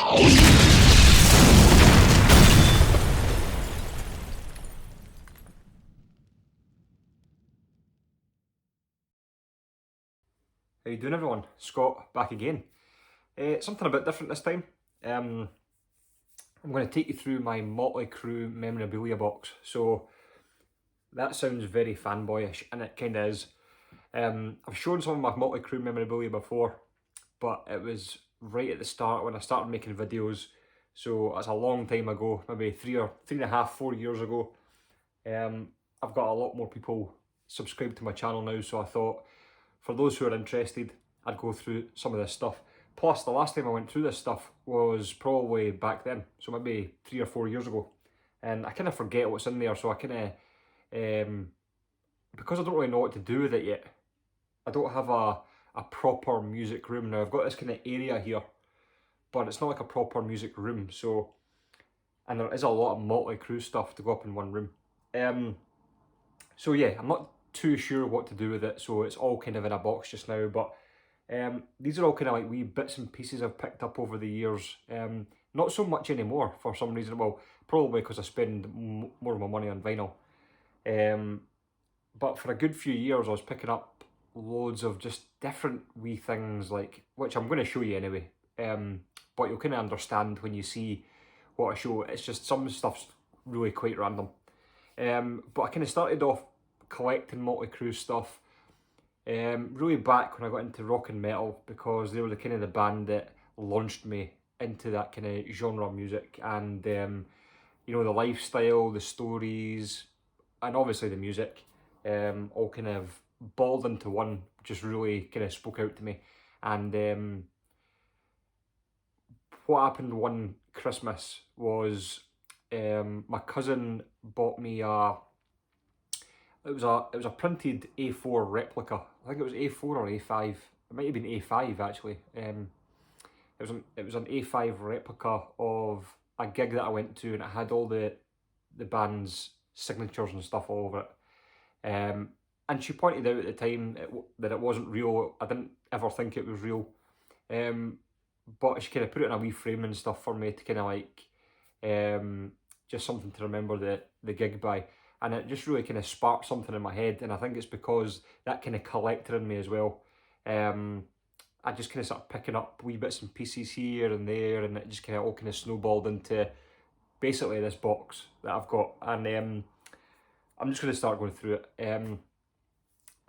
How you doing, everyone? Scott back again. Something a bit different this time. I'm going to take you through my Motley Crue Memorabilia box. So that sounds very fanboyish, and it kind of is. I've shown some of my Motley Crue Memorabilia before, but it was right at the start when I started making videos. So that's a long time ago, maybe 3.5, 4 years ago. I've got a lot more people subscribed to my channel now, so I thought, for those who are interested, I'd go through some of this stuff. Plus, the last time I went through this stuff was probably back then, so maybe 3 or 4 years ago. And I kind of forget what's in there, so I kind of, because I don't really know what to do with it yet, I don't have a proper music room. Now, I've got this kind of area here, but it's not like a proper music room, so, and there is a lot of Motley Crue stuff to go up in one room. So yeah, I'm not too sure what to do with it, so it's all kind of in a box just now, but these are all kind of like wee bits and pieces I've picked up over the years. Not so much anymore for some reason, well, probably because I spend more of my money on vinyl. But for a good few years I was picking up loads of just different wee things, like, which I'm going to show you anyway, but you'll kind of understand when you see what I show. It's just some stuff's really quite random. But I kind of started off collecting Motley Crue stuff really back when I got into rock and metal, because they were the kind of the band that launched me into that kind of genre of music, and you know, the lifestyle, the stories, and obviously the music, all kind of balled into one, just really kind of spoke out to me. And what happened one Christmas was my cousin bought me it was a printed A4 replica. I think it was A4 or A5. It might have been A5 actually. It was an A5 replica of a gig that I went to, and it had all the band's signatures and stuff all over it. And she pointed out at the time that it wasn't real. I didn't ever think it was real. But she kind of put it in a wee frame and stuff for me to kind of like, just something to remember the gig by. And it just really kind of sparked something in my head, and I think it's because that kind of collector in me as well. I just kind of started picking up wee bits and pieces here and there, and it just kind of all kind of snowballed into basically this box that I've got. And I'm just going to start going through it.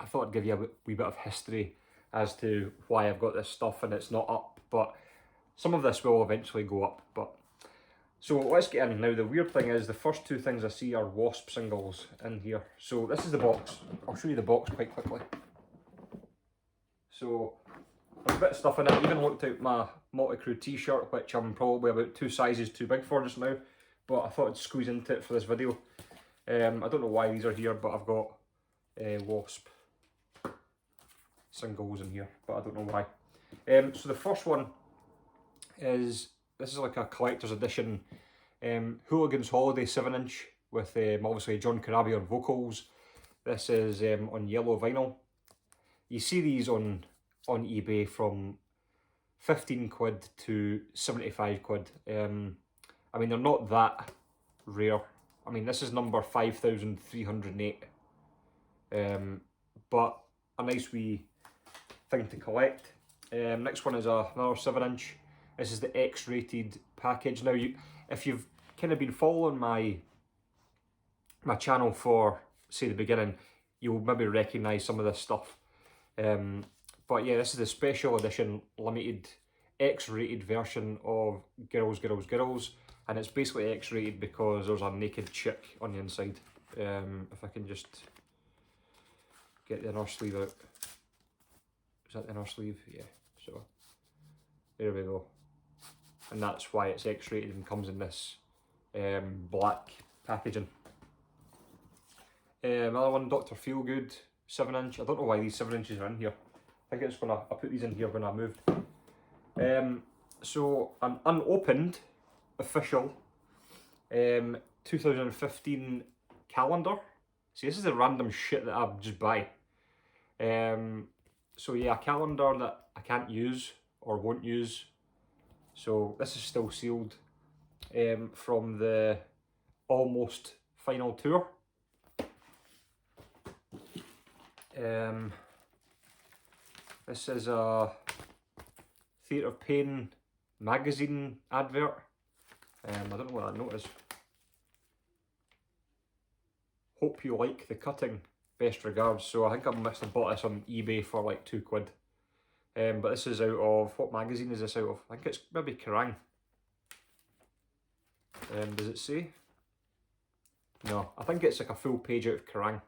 I thought I'd give you a wee bit of history as to why I've got this stuff, and it's not up, but some of this will eventually go up. But so let's get in. Now, the weird thing is the first two things I see are Wasp singles in here. So this is the box. I'll show you the box quite quickly. So there's a bit of stuff in it. I even looked out my Motley Crue t-shirt, which I'm probably about 2 sizes too big for just now, but I thought I'd squeeze into it for this video. I don't know why these are here, but I've got Wasp singles in here, but I don't know why. So the first one is, this is like a collector's edition Hooligan's Holiday 7-inch with obviously John Corabi on vocals. This is on yellow vinyl. You see these on eBay from 15 quid to 75 quid. I mean, they're not that rare. I mean, this is number 5308. But a nice wee thing to collect. Next one is another 7-inch. This is the X-rated package. Now, if you've kind of been following my channel for, say, the beginning, you'll maybe recognise some of this stuff. But yeah, this is the special edition limited X-rated version of Girls, Girls, Girls, and it's basically X-rated because there's a naked chick on the inside. If I can just get the inner sleeve out. Is that the inner sleeve? Yeah, so there we go. And that's why it's X-rated and comes in this black packaging. Another one, Dr. Feelgood 7-inch. I don't know why these 7-inches are in here. I think it's when I put these in here when I moved. So an unopened official 2015 calendar. See, this is the random shit that I just buy. So yeah, a calendar that I can't use or won't use So this is still sealed from the almost final tour. This is a Theatre of Pain magazine advert. I don't know what that note is. Hope you like the cutting. Best regards. So I think I must have bought this on eBay for like £2. But this is out of, what magazine is this out of? I think it's maybe Kerrang. Does it say? No, I think it's like a full page out of Kerrang.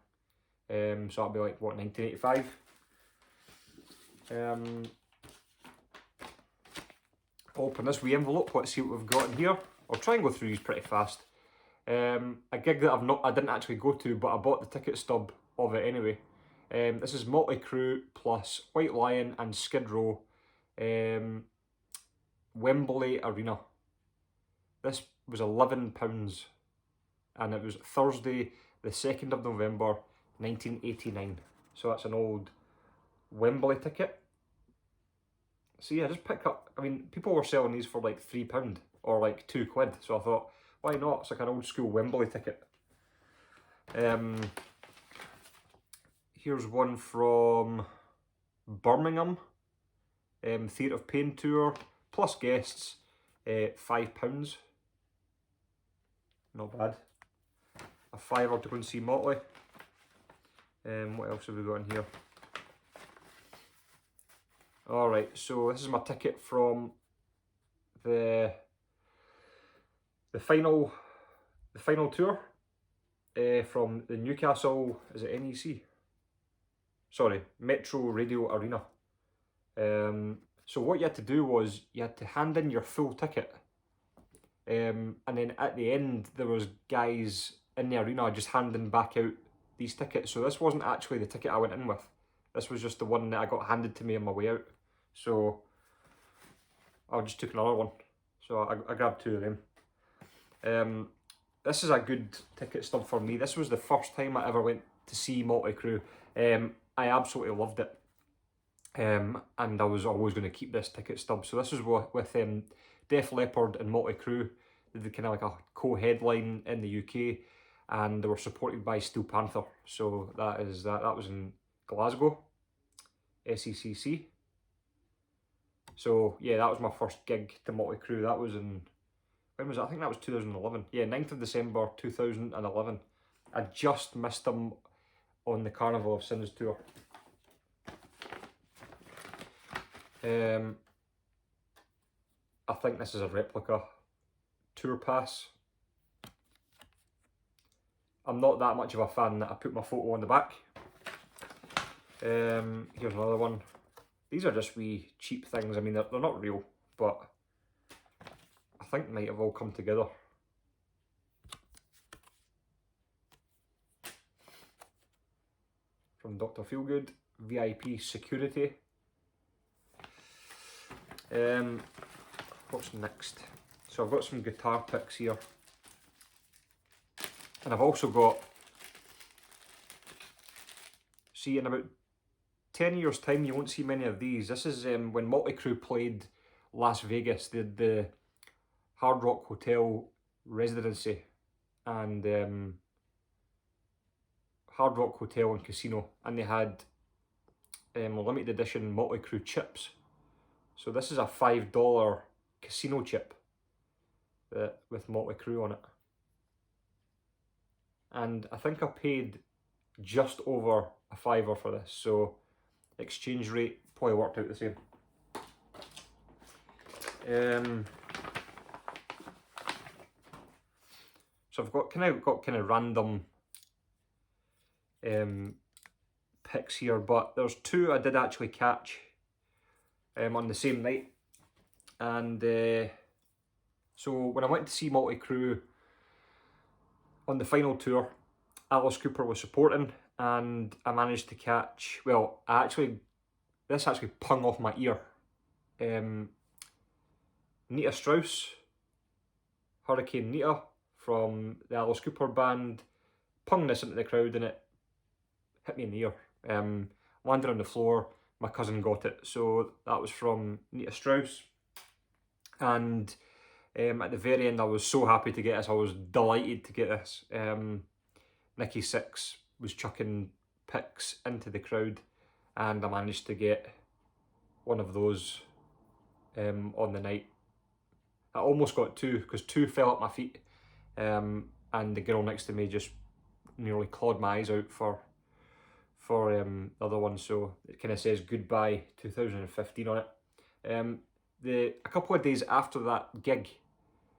So that'll be like, what, 1985? Open this wee envelope, let's see what we've got in here. I'll try and go through these pretty fast. A gig that I didn't actually go to, but I bought the ticket stub of it anyway. This is Motley Crue plus White Lion and Skid Row, Wembley Arena. This was £11 and it was Thursday the 2nd of November 1989. So that's an old Wembley ticket. So yeah, just pick up, I mean, people were selling these for like £3 or like £2, so I thought, why not? It's like an old school Wembley ticket. Here's one from Birmingham, Theatre of Pain tour, plus guests, £5. Not bad. A fiver to go and see Motley. What else have we got in here? Alright, so this is my ticket from the final tour from the Newcastle, is it NEC? Sorry, Metro Radio Arena. So what you had to do was you had to hand in your full ticket, and then at the end there was guys in the arena just handing back out these tickets. So this wasn't actually the ticket I went in with. This was just the one that I got handed to me on my way out. So I just took another one. So I grabbed 2 of them. This is a good ticket stub for me. This was the first time I ever went to see Motley Crue. I absolutely loved it. And I was always going to keep this ticket stub. So this was with Def Leppard and Motley Crue. They did kind of like a co-headline in the UK, and they were supported by Steel Panther. So that was in Glasgow, SECC. So yeah, that was my first gig to Motley Crue. That was in, when was it? I think that was 2011. Yeah, 9th of December 2011. I just missed them on the Carnival of Sins tour. I think this is a replica tour pass. I'm not that much of a fan that I put my photo on the back. Here's another one. These are just wee cheap things. I mean, they're not real, but I think might have all come together. From Dr. Feelgood, VIP security. What's next? So I've got some guitar picks here. And I've also got, see, in about 10 years time you won't see many of these. This is when Motley Crue played Las Vegas, the Hard Rock Hotel residency and Hard Rock Hotel and Casino, and they had limited edition Motley Crue chips. So this is a $5 casino chip with Motley Crue on it. And I think I paid just over a fiver for this, so exchange rate probably worked out the same. So I've got kind of random picks here, but there's 2 I did actually catch on the same night. And so when I went to see Motley Crue on the final tour, Alice Cooper was supporting, and I managed to catch, well, this actually pung off my ear. Nita Strauss, Hurricane Nita from the Alice Cooper band, pung this into the crowd and it hit me in the ear. Landed on the floor, my cousin got it. So that was from Nita Strauss. And at the very end, I was so happy to get this. I was delighted to get this. Nicky Six was chucking picks into the crowd, and I managed to get one of those on the night. I almost got two, because two fell at my feet, and the girl next to me just nearly clawed my eyes out for the other one. So it kind of says goodbye 2015 on it. A couple of days after that gig,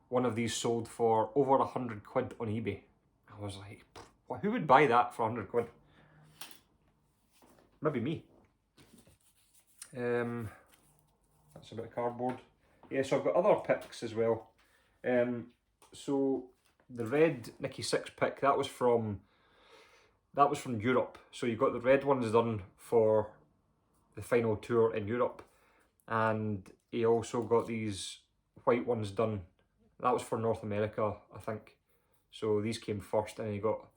one of these sold for over 100 quid on eBay. I was like, who would buy that for 100 quid? Maybe me. That's a bit of cardboard. Yeah, so I've got other picks as well. So the red Nicky Six pick, that was from Europe. So you got the red ones done for the final tour in Europe, and he also got these white ones done. That was for North America, I think. So these came first, and he got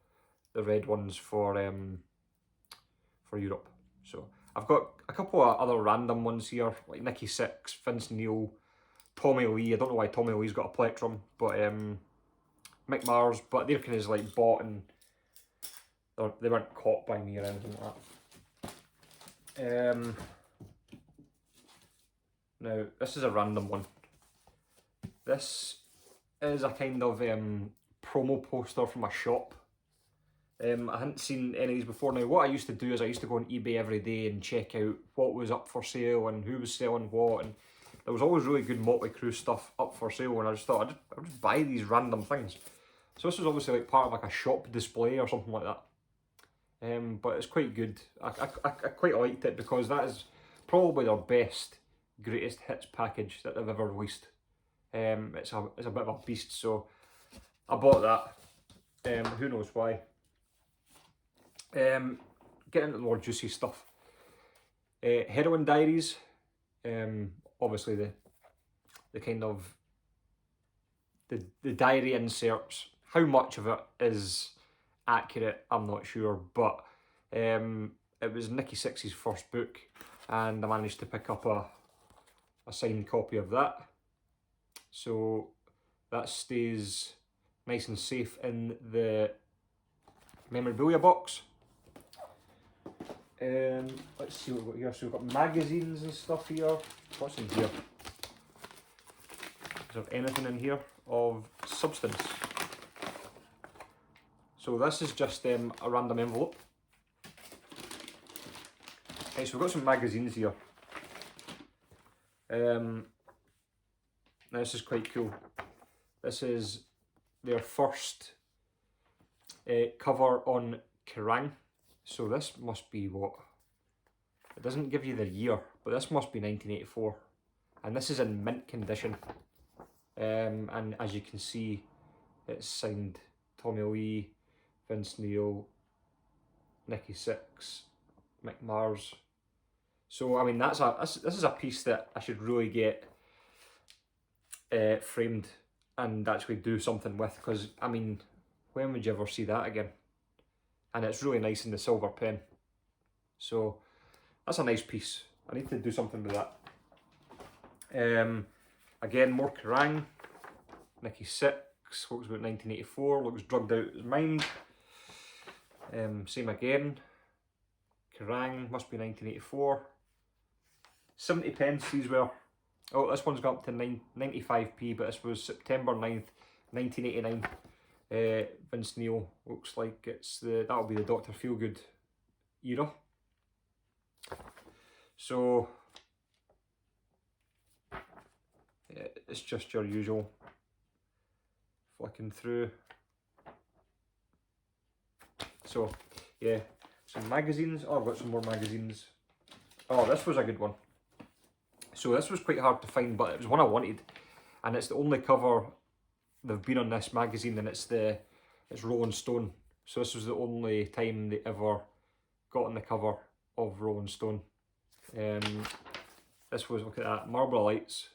the red ones for Europe. So I've got a couple of other random ones here, like Nicky Six, Vince Neil, Tommy Lee. I don't know why Tommy Lee's got a plectrum, but Mick Mars. But they're kind of like bought, and they weren't caught by me or anything like that. Now this is a random one. This is a kind of promo poster from a shop. I hadn't seen any of these before. Now what I used to do is I used to go on eBay every day and check out what was up for sale and who was selling what, and there was always really good Motley Crue stuff up for sale, and I just thought I'd just buy these random things. So this was obviously like part of like a shop display or something like that. But it's quite good. I quite liked it because that is probably their best greatest hits package that they've ever released. It's a bit of a beast, so I bought that. Who knows why. Getting into the more juicy stuff. Heroin Diaries. Obviously the kind of the diary inserts. How much of it is accurate, I'm not sure, but it was Nicky Six's first book, and I managed to pick up a signed copy of that. So that stays nice and safe in the memorabilia box. Let's see what we've got here. So we've got magazines and stuff here. What's in here? Is there anything in here of substance? So this is just a random envelope. Okay, so we've got some magazines here. Now this is quite cool. This is their first cover on Kerrang. So this must be what? It doesn't give you the year, but this must be 1984. And this is in mint condition. And as you can see, it's signed Tommy Lee, Vince Neil, Nicky Six, Mick Mars. So I mean, this is a piece that I should really get framed and actually do something with, because I mean, when would you ever see that again? And it's really nice in the silver pen. So that's a nice piece. I need to do something with that. Again, more Kerrang. Nicky Six, looks about 1984, looks drugged out of his mind. Same again. Kerrang, must be 1984. 70 pence these were. Oh, this one's got up to 95p, but this was September 9th, 1989. Vince Neil, looks like that'll be the Dr. Feelgood era. So yeah, it's just your usual flicking through. So yeah, some magazines. Oh, I've got some more magazines. Oh, this was a good one. So this was quite hard to find, but it was one I wanted, and it's the only cover they've been on this magazine, and it's Rolling Stone. So this was the only time they ever got on the cover of Rolling Stone. This was, look at that, Marlboro Lights.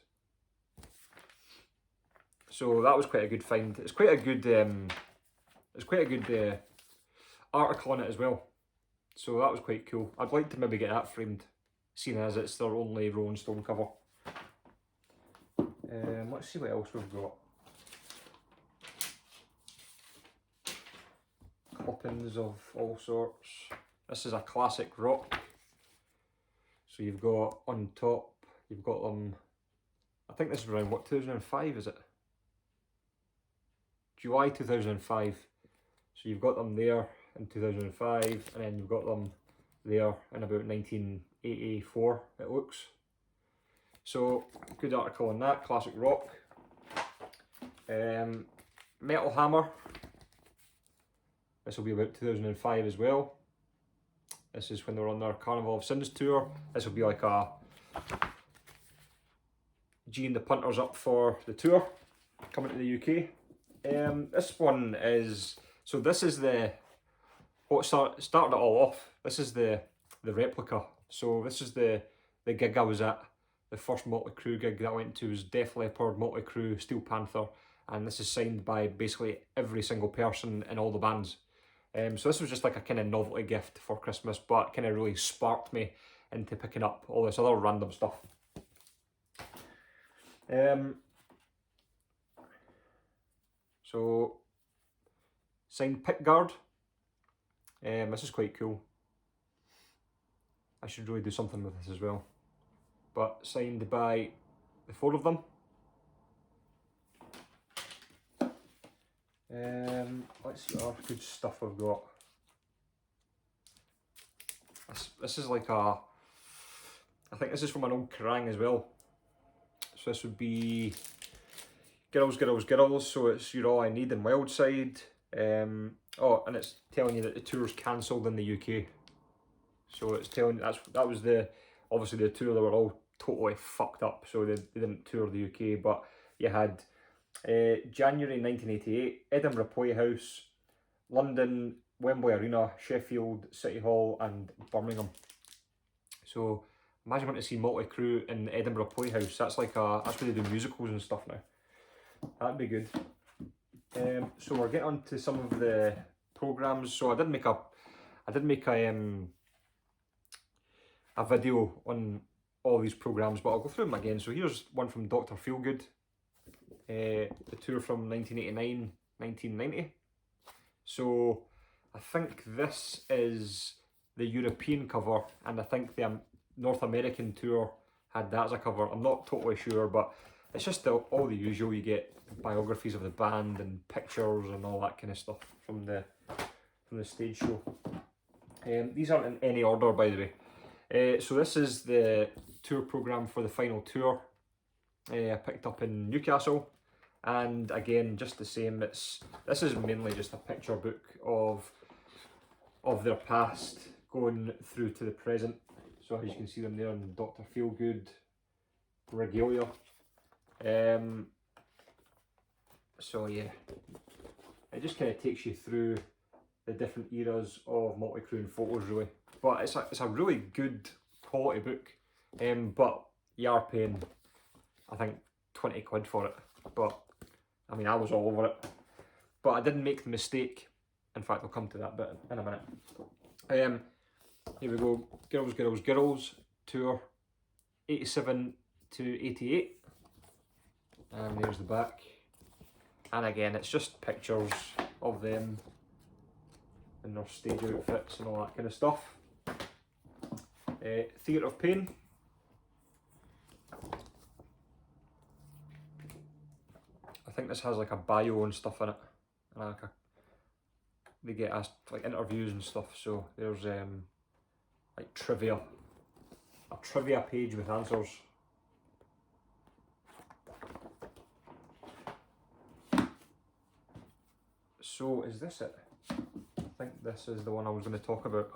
So that was quite a good find. It's quite a good article on it as well. So that was quite cool. I'd like to maybe get that framed, seeing as it's their only Rolling Stone cover. Let's see what else we've got. Clippings of all sorts. This is a classic rock. So you've got on top, you've got them, I think this is around what, 2005 is it? July 2005. So you've got them there in 2005, and then you've got them there in about 1984 it looks. So good article on that, classic rock. Metal Hammer. This will be about 2005 as well. This is when they were on their Carnival of Sins tour. This will be like a G and the Punters up for the tour, coming to the UK. This one is, so this is the, what started it all off. This is the replica. So this is the gig I was at. The first Motley Crue gig that I went to was Def Leppard, Motley Crue, Steel Panther, and this is signed by basically every single person in all the bands. So this was just like a kind of novelty gift for Christmas, but kind of really sparked me into picking up all this other random stuff. So, signed pickguard. This is quite cool. I should really do something with this as well. But signed by the 4 of them. Let's see what other good stuff I've got. This is like a, I think this is from an old Kerrang as well. So this would be Girls, Girls, Girls. So it's You're All I Need and Wildside. Oh, and it's telling you that the tour's cancelled in the UK. So it's telling you that was the, obviously the tour, they were all totally fucked up, so they didn't tour the UK. But you had January 1988, Edinburgh Playhouse, London, Wembley Arena, Sheffield, City Hall and Birmingham. So imagine wanting to see Motley Crue in Edinburgh Playhouse. That's like that's where they do musicals and stuff now. That'd be good. So we're getting on to some of the programs. So I did make a video on all these programs, but I'll go through them again. So here's one from Dr. Feelgood, the tour from 1989, 1990. So I think this is the European cover, and I think the North American tour had that as a cover. I'm not totally sure, but it's just all the usual. You get biographies of the band and pictures and all that kind of stuff from the stage show. These aren't in any order, by the way. So this is the tour programme for the final tour. I picked up in Newcastle, and again, just the same. This is mainly just a picture book of their past going through to the present. So as you can see them there in Dr. Feelgood regalia. So yeah, it just kind of takes you through the different eras of Motley Crue and photos, really. But it's a really good quality book. But you are paying, I think, 20 quid for it. But I mean, I was all over it. But I didn't make the mistake. In fact, I'll come to that bit in a minute. Here we go. Girls, Girls, Girls tour 87 to 88. And there's the back. And again, it's just pictures of them in their stage outfits and all that kind of stuff. Theatre of Pain. I think this has like a bio and stuff in it. And they get asked like interviews and stuff. So there's like trivia. A trivia page with answers. So is this it? I think this is the one I was going to talk about.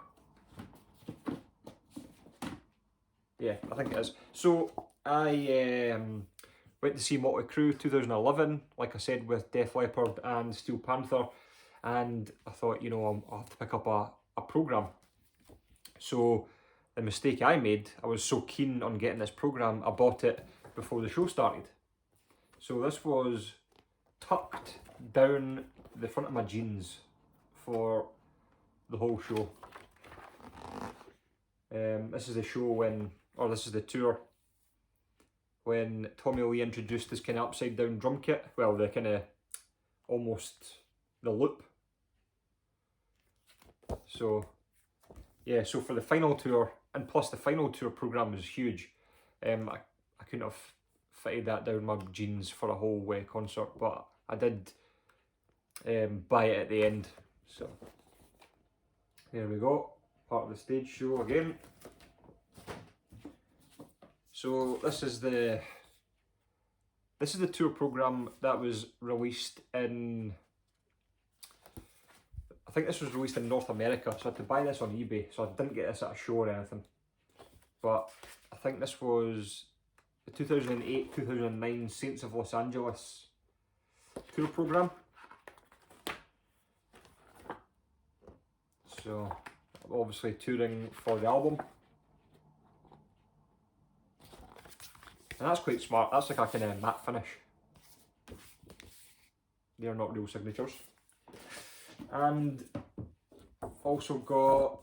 Yeah, I think it is. So I went to see Motley Crue 2011, like I said, with Def Leppard and Steel Panther, and I thought, you know, I'll have to pick up a programme. So the mistake I made, I was so keen on getting this programme, I bought it before the show started. So this was tucked down the front of my jeans for the whole show. This is the show when, or this is the tour when Tommy Lee introduced this kind of upside down drum kit. Well, the kind of almost the loop. So yeah, so for the final tour, and plus the final tour program was huge. I couldn't have fitted that down my jeans for a whole concert, but I did buy it at the end. So there we go, part of the stage show again. So this is the tour program that was released in, I think this was released in North America, so I had to buy this on eBay, so I didn't get this at a show or anything. But I think this was the 2008-2009 Saints of Los Angeles tour program. So obviously touring for the album. And that's quite smart, that's like a kind of matte finish. They're not real signatures. And also got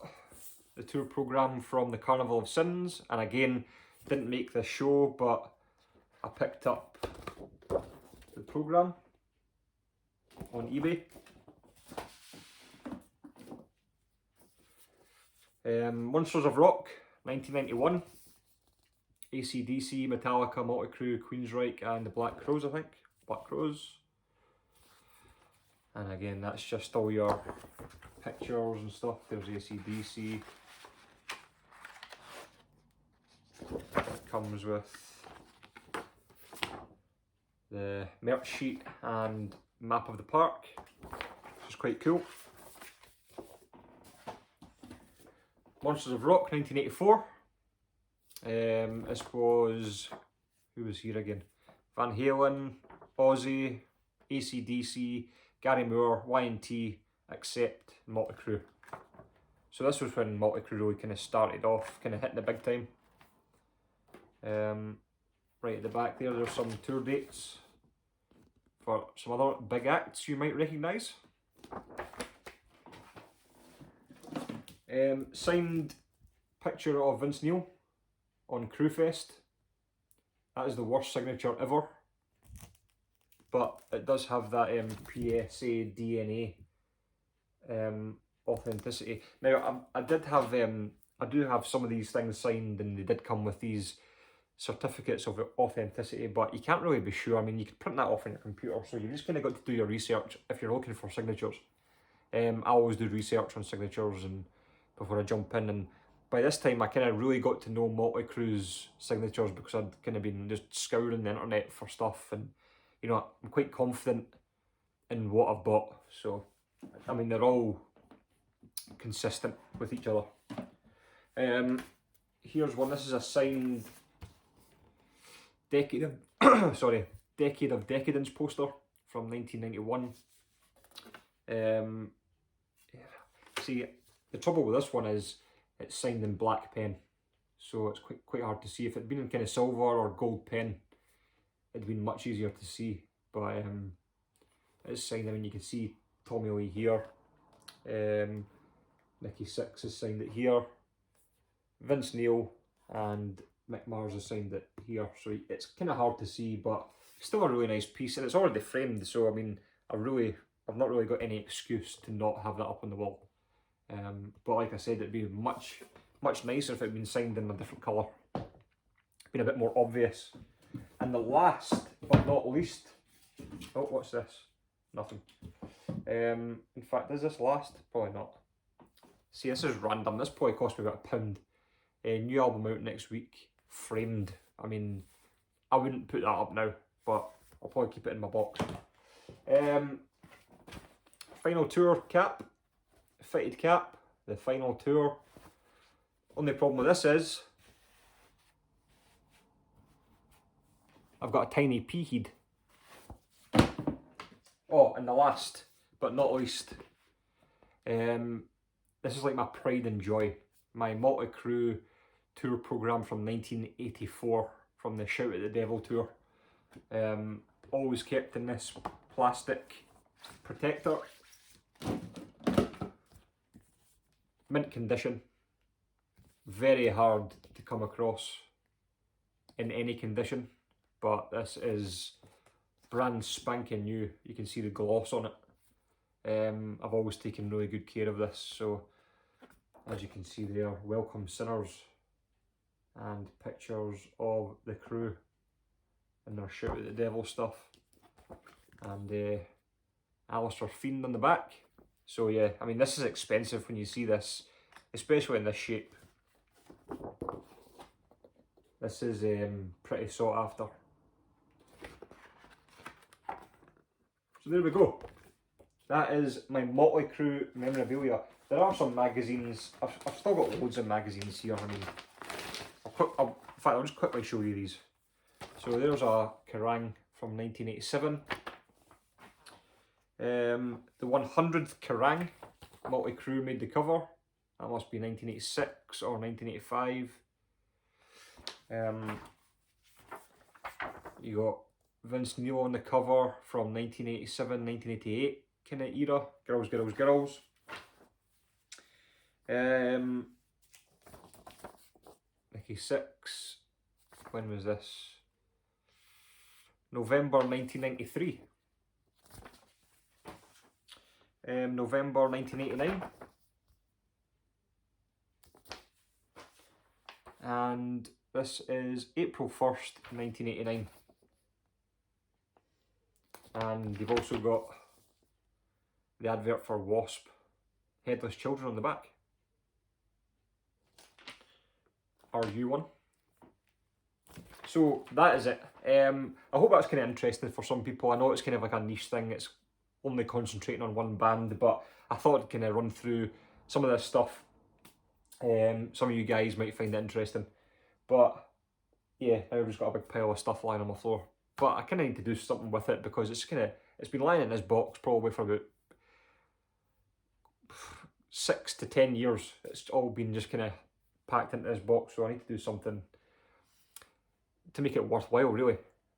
the tour program from the Carnival of Sins, and again, didn't make this show, but I picked up the program on eBay. Monsters of Rock, 1991. AC/DC, Metallica, Motley Crue, Queensryche, and the Black Crowes, I think. Black Crowes. And again, that's just all your pictures and stuff. There's AC/DC. It comes with the merch sheet and map of the park, which is quite cool. Monsters of Rock, 1984. This was, who was here again? Van Halen, Ozzy, AC/DC, Gary Moore, Y&T, Accept, Motley Crue. So this was when Motley Crue really kind of started off, kind of hitting the big time. Right at the back there's some tour dates for some other big acts you might recognise. Signed picture of Vince Neil on Crewfest. That is the worst signature ever, but it does have that PSA DNA authenticity. Now I do have some of these things signed, and they did come with these certificates of authenticity, but you can't really be sure. I mean, you can print that off on your computer, so you just kind of got to do your research if you're looking for signatures. I always do research on signatures and before I jump in, and by this time I kind of really got to know Motley Crue's signatures because I'd kind of been just scouring the internet for stuff, and you know, I'm quite confident in what I've bought. So I mean, they're all consistent with each other. Here's one. This is a signed Decade of Decadence poster from 1991. See, the trouble with this one is it's signed in black pen, so it's quite hard to see. If it'd been in kind of silver or gold pen, it'd been much easier to see. But it's signed. I mean, you can see Tommy Lee here. Nicky Sixx has signed it here. Vince Neil and Mick Mars has signed it here. So it's kind of hard to see, but still a really nice piece, and it's already framed. So I mean, I've not really got any excuse to not have that up on the wall. But like I said, it'd be much nicer if it'd been signed in a different colour, been a bit more obvious. And the last but not least, oh, what's this? Nothing. In fact, is this last? Probably not. See, this is random. This probably cost me about £1. A new album out next week, framed. I mean, I wouldn't put that up now, but I'll probably keep it in my box. Final tour cap, fitted cap, the final tour. Only problem with this is I've got a tiny pea head. Oh, and the last but not least, this is like my pride and joy. My Motley Crue tour program from 1984, from the Shout at the Devil tour. Always kept in this plastic protector. Mint condition. Very hard to come across in any condition. but this is brand spanking new. You can see the gloss on it. I've always taken really good care of this, so as you can see there, welcome sinners, and pictures of the crew and their shout at the devil stuff, and Alistair Fiend on the back. So yeah, I mean, this is expensive when you see this, especially in this shape. This is pretty sought after. So there we go. That is my Motley Crue memorabilia. There are some magazines. I've still got loads of magazines here. I mean, in fact, I'll just quickly show you these. So there's a Kerrang from 1987. The 100th Kerrang, Motley Crue made the cover. That must be 1986 or 1985. You got Vince Neil on the cover from 1987, 1988 kind of era. Girls, girls, girls. 96. When was this? November 1993. November 1989. And this is April 1st, 1989. And you've also got the advert for Wasp, Headless Children on the back. Are you one? So that is it. I hope that's kind of interesting for some people. I know it's kind of like a niche thing. It's only concentrating on one band, but I thought I'd kind of run through some of this stuff. Some of you guys might find it interesting. But yeah, now I've just got a big pile of stuff lying on my floor. But I kind of need to do something with it because it's been lying in this box probably for about 6 to 10 years. It's all been just kind of packed into this box, so I need to do something to make it worthwhile, really.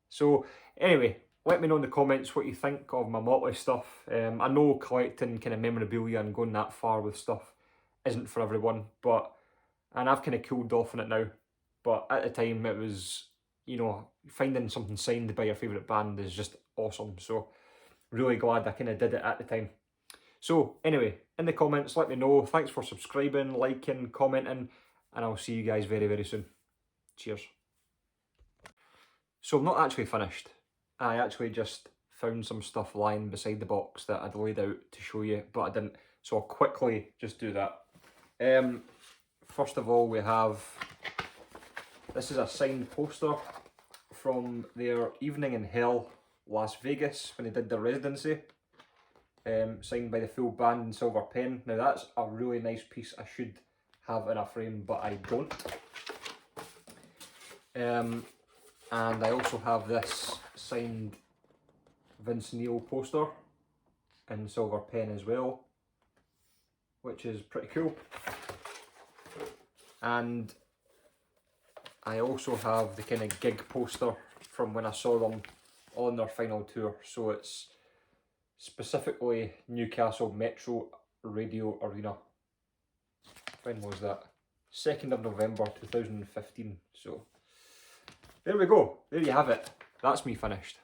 So anyway, let me know in the comments what you think of my Motley stuff. I know collecting kind of memorabilia and going that far with stuff isn't for everyone, and I've kind of cooled off on it now. But at the time, it was, you know, finding something signed by your favourite band is just awesome. So really glad I kind of did it at the time. So anyway, in the comments, let me know. Thanks for subscribing, liking, commenting, and I'll see you guys very, very soon. Cheers. So I'm not actually finished. I actually just found some stuff lying beside the box that I'd laid out to show you, but I didn't. So I'll quickly just do that. First of all, we have, this is a signed poster from their Evening in Hell, Las Vegas, when they did their residency. Signed by the full band in silver pen. Now that's a really nice piece. I should have in a frame, but I don't. And I also have this signed Vince Neil poster in silver pen as well, which is pretty cool. And I also have the kind of gig poster from when I saw them on their final tour. So it's specifically Newcastle Metro Radio Arena. When was that? 2nd of November 2015. So there we go. There you have it. That's me finished.